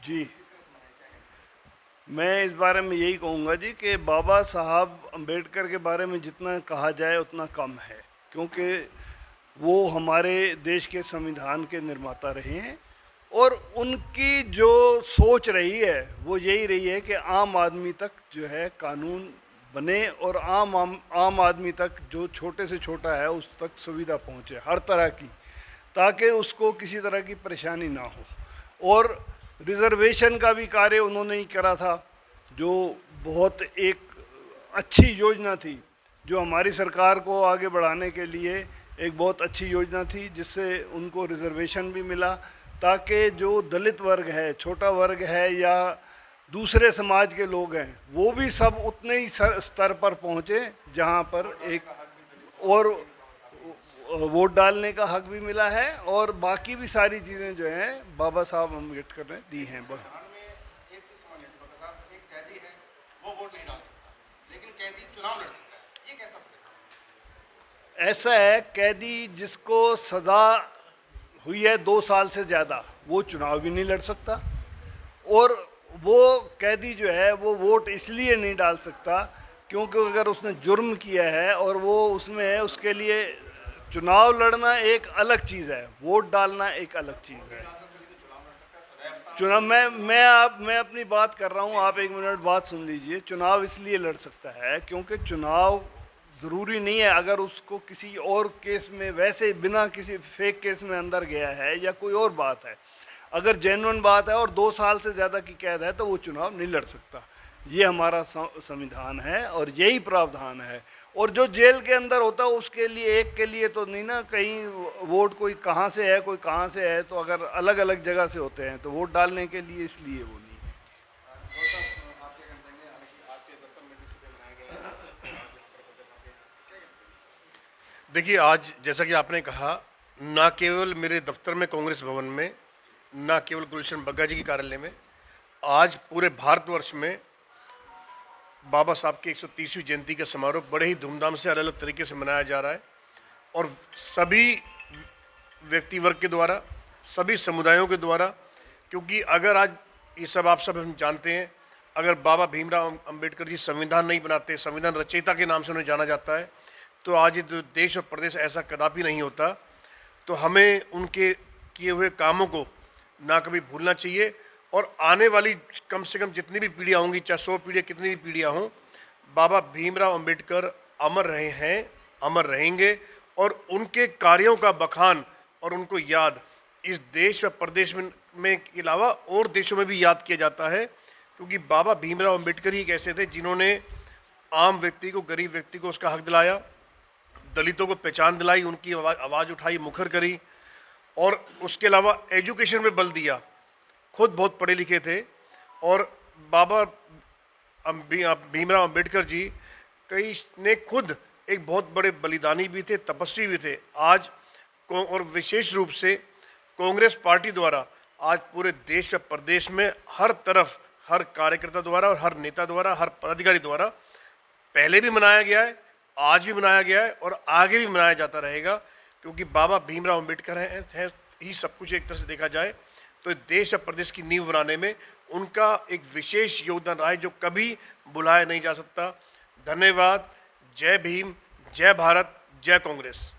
जी, मैं इस बारे में यही कहूँगा जी कि बाबा साहब अम्बेडकर के बारे में जितना कहा जाए उतना कम है, क्योंकि वो हमारे देश के संविधान के निर्माता रहे हैं और उनकी जो सोच रही है वो यही रही है कि आम आदमी तक जो है कानून बने और आम आदमी तक जो छोटे से छोटा है उस तक सुविधा पहुंचे हर तरह की, ताकि उसको किसी तरह की परेशानी ना हो। और रिजर्वेशन का भी कार्य उन्होंने ही करा था, जो बहुत एक अच्छी योजना थी, जो हमारी सरकार को आगे बढ़ाने के लिए एक बहुत अच्छी योजना थी, जिससे उनको रिजर्वेशन भी मिला, ताकि जो दलित वर्ग है, छोटा वर्ग है या दूसरे समाज के लोग हैं, वो भी सब उतने ही स्तर पर पहुंचे जहां पर एक और वोट डालने का हक भी मिला है और बाकी भी सारी चीज़ें जो हैं बाबा साहब अम्बेडकर ने दी हैं। बस संविधान में एक चीज समझ लेते हैं बाबा साहब, एक कैदी है वो वोट नहीं डाल सकता, लेकिन कैदी चुनाव लड़ सकता है, ये कैसा संविधान? ऐसा है, कैदी जिसको सज़ा हुई है 2 साल से ज़्यादा, वो चुनाव भी नहीं लड़ सकता। और वो कैदी जो है वो वोट इसलिए नहीं डाल सकता क्योंकि अगर उसने जुर्म किया है और वो उसमें है, उसके लिए चुनाव लड़ना एक अलग चीज़ है, वोट डालना एक अलग चीज़ है। डाल सकता, लेकिन चुनाव लड़ सकता है, सदैव चुनाव मैं अपनी बात कर रहा हूँ, आप एक मिनट बात सुन लीजिए। चुनाव इसलिए लड़ सकता है क्योंकि चुनाव ज़रूरी नहीं है, अगर उसको किसी और केस में वैसे बिना किसी फेक केस में अंदर गया है या कोई और बात है, अगर जेन्युइन बात है और 2 साल से ज़्यादा की कैद है तो वो चुनाव नहीं लड़ सकता। ये हमारा संविधान है और यही प्रावधान है। और जो जेल के अंदर होता है उसके लिए, एक के लिए तो नहीं ना, कहीं वोट कोई कहाँ से है कोई कहाँ से है, तो अगर अलग अलग जगह से होते हैं तो वोट डालने के लिए, इसलिए वो नहीं है। आप क्या कहना चाहेंगे? हालांकि आपके दफ्तर में भी सुबह मनाया गया है, देखिए, आज जैसा कि आपने कहा, ना केवल मेरे दफ्तर में कांग्रेस भवन में, ना केवल गुलशन बग्गा जी के कार्यालय में, आज पूरे भारतवर्ष में बाबा साहब की 130वीं जयंती का समारोह बड़े ही धूमधाम से अलग अलग तरीके से मनाया जा रहा है। और सभी व्यक्ति वर्ग के द्वारा, सभी समुदायों के द्वारा, क्योंकि अगर आज ये सब आप सब हम जानते हैं, अगर बाबा भीमराव अंबेडकर जी संविधान नहीं बनाते, संविधान रचयिता के नाम से उन्हें जाना जाता है, तो आज ये देश और प्रदेश ऐसा कदापि नहीं होता। तो हमें उनके किए हुए कामों को ना कभी भूलना चाहिए और आने वाली कम से कम जितनी भी पीढ़ियाँ होंगी, चाहे 100 पीढ़ियाँ कितनी भी पीढ़ियाँ हों, बाबा भीमराव अंबेडकर अमर रहे हैं, अमर रहेंगे। और उनके कार्यों का बखान और उनको याद इस देश व प्रदेश में के अलावा और देशों में भी याद किया जाता है, क्योंकि बाबा भीमराव अंबेडकर ही एक ऐसे थे जिन्होंने आम व्यक्ति को, गरीब व्यक्ति को उसका हक दिलाया, दलितों को पहचान दिलाई, उनकी आवाज़ उठाई, मुखर करी, और उसके अलावा एजुकेशन में बल दिया। खुद बहुत पढ़े लिखे थे और बाबा भीमराव अंबेडकर जी कई ने खुद एक बहुत बड़े बलिदानी भी थे, तपस्वी भी थे। आज और विशेष रूप से कांग्रेस पार्टी द्वारा आज पूरे देश व प्रदेश में हर तरफ, हर कार्यकर्ता द्वारा और हर नेता द्वारा, हर पदाधिकारी द्वारा पहले भी मनाया गया है, आज भी मनाया गया है और आगे भी मनाया जाता रहेगा, क्योंकि बाबा भीमराव अंबेडकर हैं ही सब कुछ। एक तरह से देखा जाए तो देश और प्रदेश की नींव बनाने में उनका एक विशेष योगदान रहा है, जो कभी भुलाया नहीं जा सकता। धन्यवाद। जय भीम, जय भारत, जय कांग्रेस।